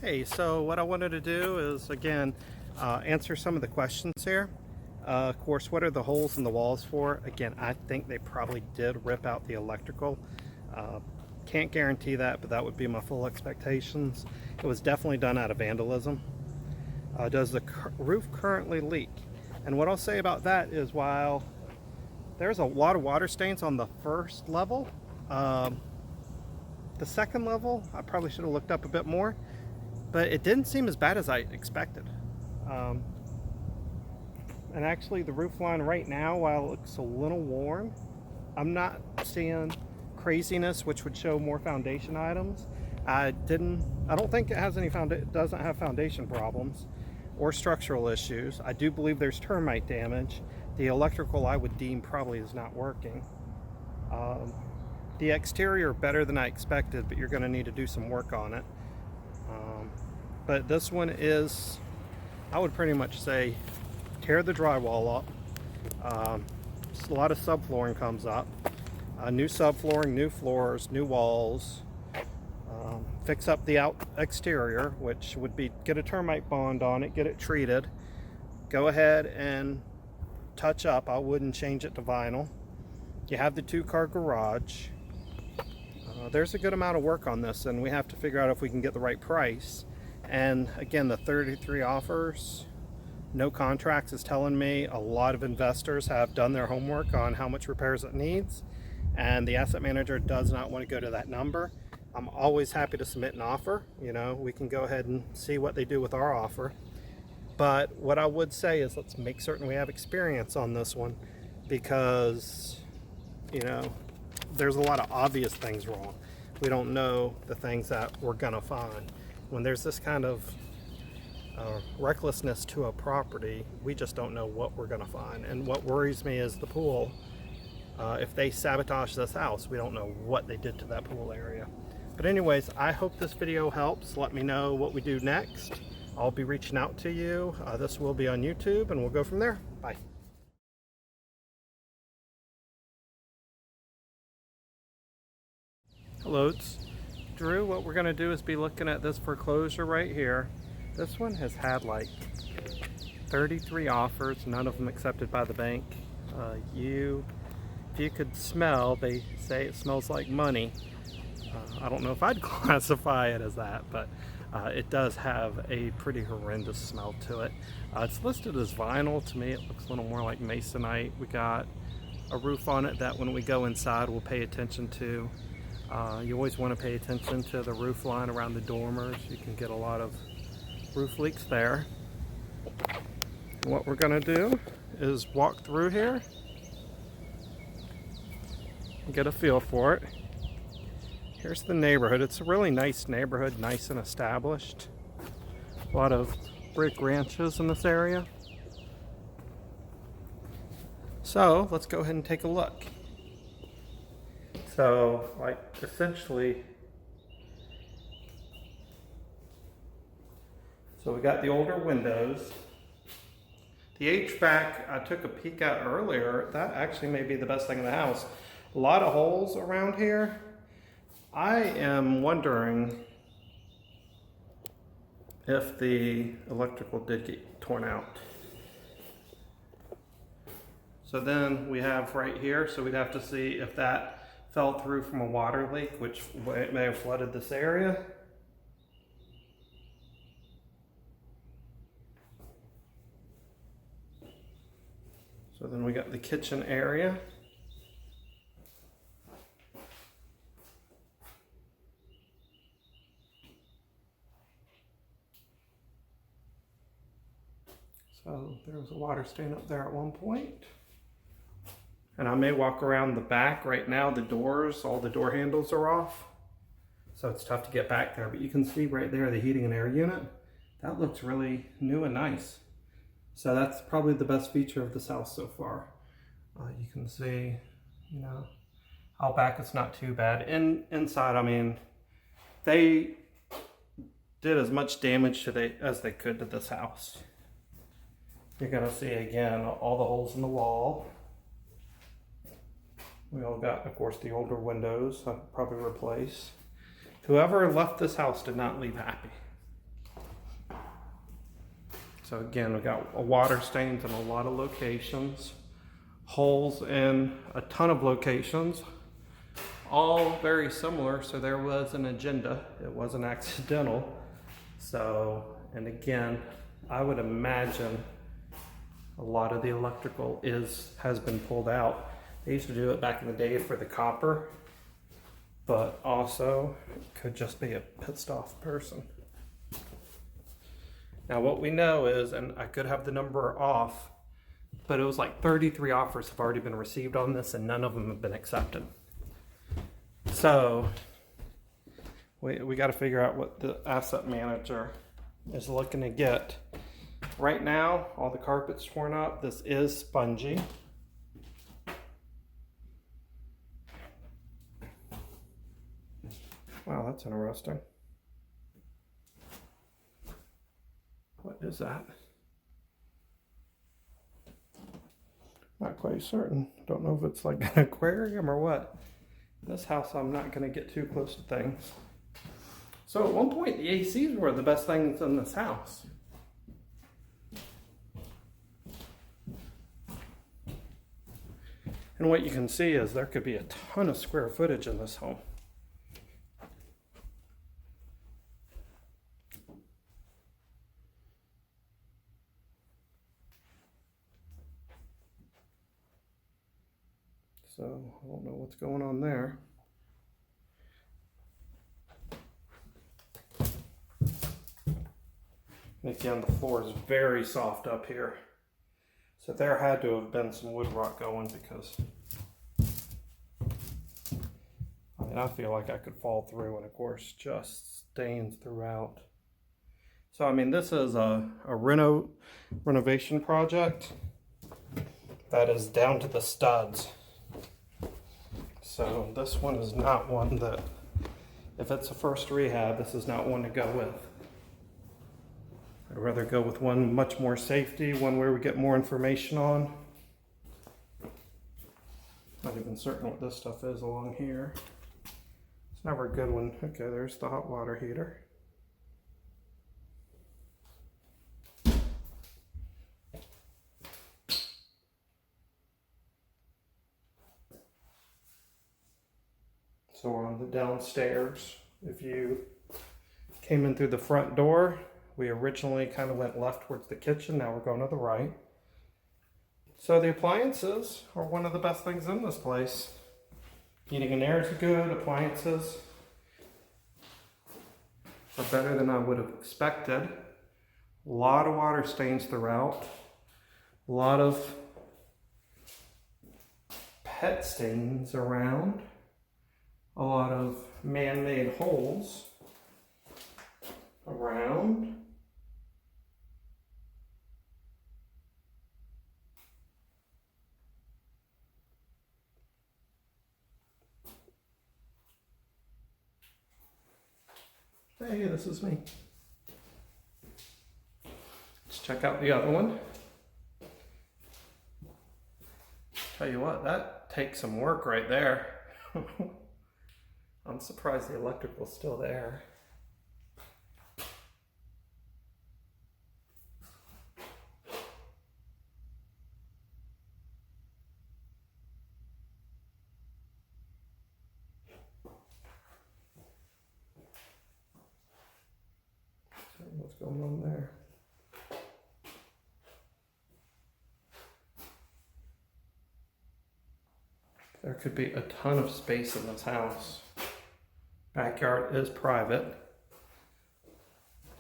Hey, so what I wanted to do is, again, answer some of the questions here. Of course, what are the holes in the walls for? Again, I think they probably did rip out the electrical. Uh, can't guarantee that, but that would be my full expectations. It was definitely done out of vandalism. Does the roof currently leak? And what I'll say about that is, while there's a lot of water stains on the first level, the second level, I probably should have looked up a bit more, but it didn't seem as bad as I expected. Um, and actually the roof line right now, while it looks a little worn, I'm not seeing craziness which would show more foundation items. I don't think it has any doesn't have foundation problems or structural issues. I do believe there's termite damage. The electrical, I would deem, probably is not working. The exterior better than I expected, but you're going to need to do some work on it. But this one is, I would pretty much say, tear the drywall up. A lot of subflooring comes up. New subflooring, new floors, new walls. Fix up the exterior, which would be get a termite bond on it, get it treated. Go ahead and touch up. I wouldn't change it to vinyl. You have the 2-car garage. There's a good amount of work on this, and we have to figure out if we can get the right price. And again, the 33 offers, no contracts, is telling me a lot of investors have done their homework on how much repairs it needs, and the asset manager does not want to go to that number. I'm always happy to submit an offer. You know, we can go ahead and see what they do with our offer. But what I would say is, let's make certain we have experience on this one, because, you know, there's a lot of obvious things wrong. We don't know the things that we're gonna find. When there's this kind of recklessness to a property, we just don't know what we're gonna find. And what worries me is the pool. If they sabotage this house, we don't know what they did to that pool area. But anyways, I hope this video helps. Let me know what we do next. I'll be reaching out to you. This will be on YouTube, and we'll go from there. Bye. Hello, it's Drew. What we're gonna do is be looking at this foreclosure right here. This one has had like 33 offers, none of them accepted by the bank. If you could smell, they say it smells like money. I don't know if I'd classify it as that, but it does have a pretty horrendous smell to it. It's listed as vinyl. To me, it looks a little more like masonite. We got a roof on it that when we go inside, we'll pay attention to. You always want to pay attention to the roof line around the dormers. You can get a lot of roof leaks there. And what we're going to do is walk through here and get a feel for it. Here's the neighborhood. It's a really nice neighborhood, nice and established. A lot of brick ranches in this area. So let's go ahead and take a look. So, like, essentially, so we got the older windows. The HVAC, I took a peek at earlier. That actually may be the best thing in the house. A lot of holes around here. I am wondering if the electrical did get torn out. So then we have right here, so we'd have to see if that fell through from a water leak, which may have flooded this area. So then we got the kitchen area. So there was a water stain up there at one point. And I may walk around the back. Right now the doors, all the door handles are off. So it's tough to get back there, but you can see right there the heating and air unit. That looks really new and nice. So that's probably the best feature of this house so far. You can see, you know, out back it's not too bad. Inside, I mean, they did as much damage as they could to this house. You're gonna see again all the holes in the wall. We all got, of course, the older windows I'd probably replace. Whoever left this house did not leave happy. So again, we got water stains in a lot of locations, holes in a ton of locations, all very similar. So there was an agenda. It wasn't accidental. So, and again, I would imagine a lot of the electrical has been pulled out. They used to do it back in the day for the copper, but also it could just be a pissed off person. Now what we know is, and I could have the number off, but it was like 33 offers have already been received on this and none of them have been accepted. So we got to figure out what the asset manager is looking to get. Right now, all the carpet's torn up. This is spongy. Wow, that's interesting. What is that? Not quite certain. Don't know if it's like an aquarium or what. This house, I'm not going to get too close to things. So at one point, the ACs were the best things in this house. And what you can see is there could be a ton of square footage in this home. So I don't know what's going on there. And again, the floor is very soft up here. So there had to have been some wood rot going, because I mean, I feel like I could fall through, and of course just stains throughout. So I mean, this is a renovation project that is down to the studs. So this one is not one that, if it's a first rehab, this is not one to go with. I'd rather go with one much more safety, one where we get more information on. Not even certain what this stuff is along here. It's never a good one. Okay, there's the hot water heater. So we're on the downstairs. If you came in through the front door, we originally kind of went left towards the kitchen. Now we're going to the right. So the appliances are one of the best things in this place. Heating and air is good. Appliances are better than I would have expected. A lot of water stains throughout. A lot of pet stains around. A lot of man-made holes around. Hey, this is me. Let's check out the other one. Tell you what, that takes some work right there. I'm surprised the electrical's still there. What's going on there? There could be a ton of space in this house. Backyard is private.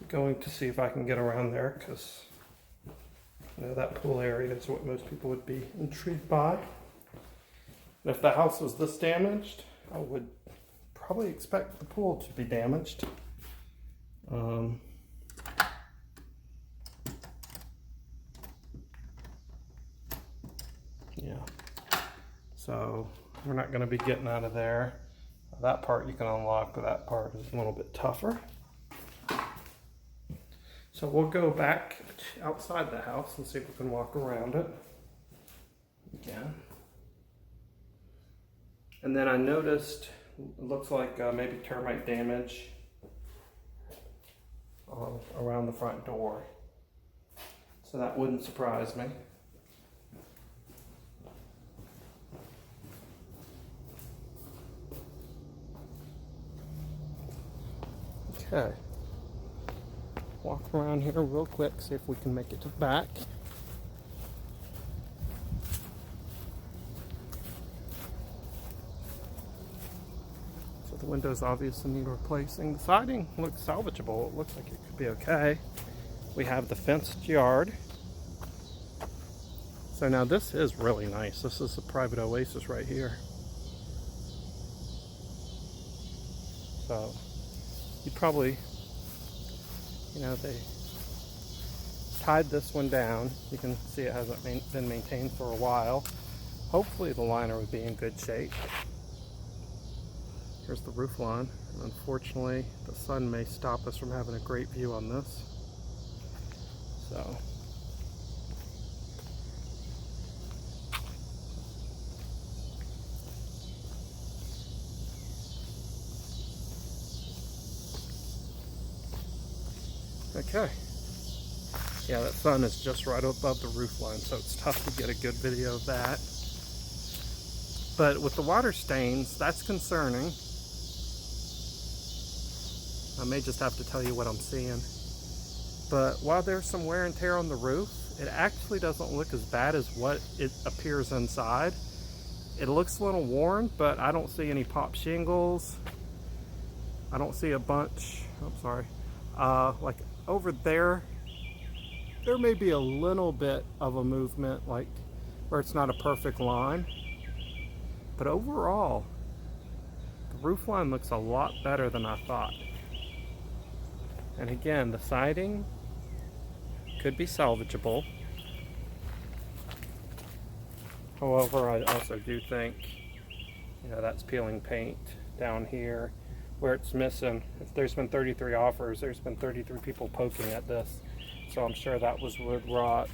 I'm going to see if I can get around there, because you know, that pool area is what most people would be intrigued by. And if the house was this damaged, I would probably expect the pool to be damaged. Yeah. So we're not going to be getting out of there. That part you can unlock, but that part is a little bit tougher. So we'll go back outside the house and see if we can walk around it again. And then I noticed, it looks like maybe termite damage around the front door. So that wouldn't surprise me. Okay. Walk around here real quick, see if we can make it to the back. So the windows obviously need replacing. The siding looks salvageable. It looks like it could be okay. We have the fenced yard. So now this is really nice. This is a private oasis right here. So you probably, you know, they tied this one down. You can see it hasn't been maintained for a while. Hopefully the liner would be in good shape. Here's the roof line. Unfortunately, the sun may stop us from having a great view on this. So okay. Yeah, that sun is just right above the roof line, so it's tough to get a good video of that. But with the water stains, that's concerning. I may just have to tell you what I'm seeing. But while there's some wear and tear on the roof, it actually doesn't look as bad as what it appears inside. It looks a little worn, but I don't see any pop shingles. I don't see a bunch, I'm sorry, like over there may be a little bit of a movement, like where it's not a perfect line. But overall, the roof line looks a lot better than I thought. And again, the siding could be salvageable. However, I also do think, you know, that's peeling paint down here where it's missing. If there's been 33 offers, there's been 33 people poking at this. So I'm sure that was wood rot.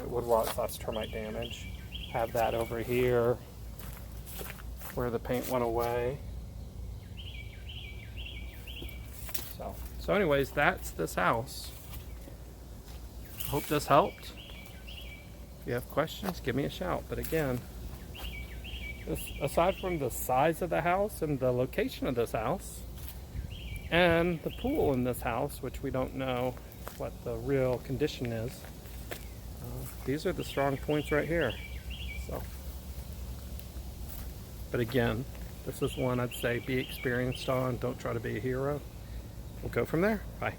Wood rot / termite damage. Have that over here where the paint went away. So anyways, that's this house. Hope this helped. If you have questions, give me a shout. But again, aside from the size of the house and the location of this house and the pool in this house, which we don't know what the real condition is, these are the strong points right here. So, but again, this is one I'd say be experienced on. Don't try to be a hero. We'll go from there. Bye.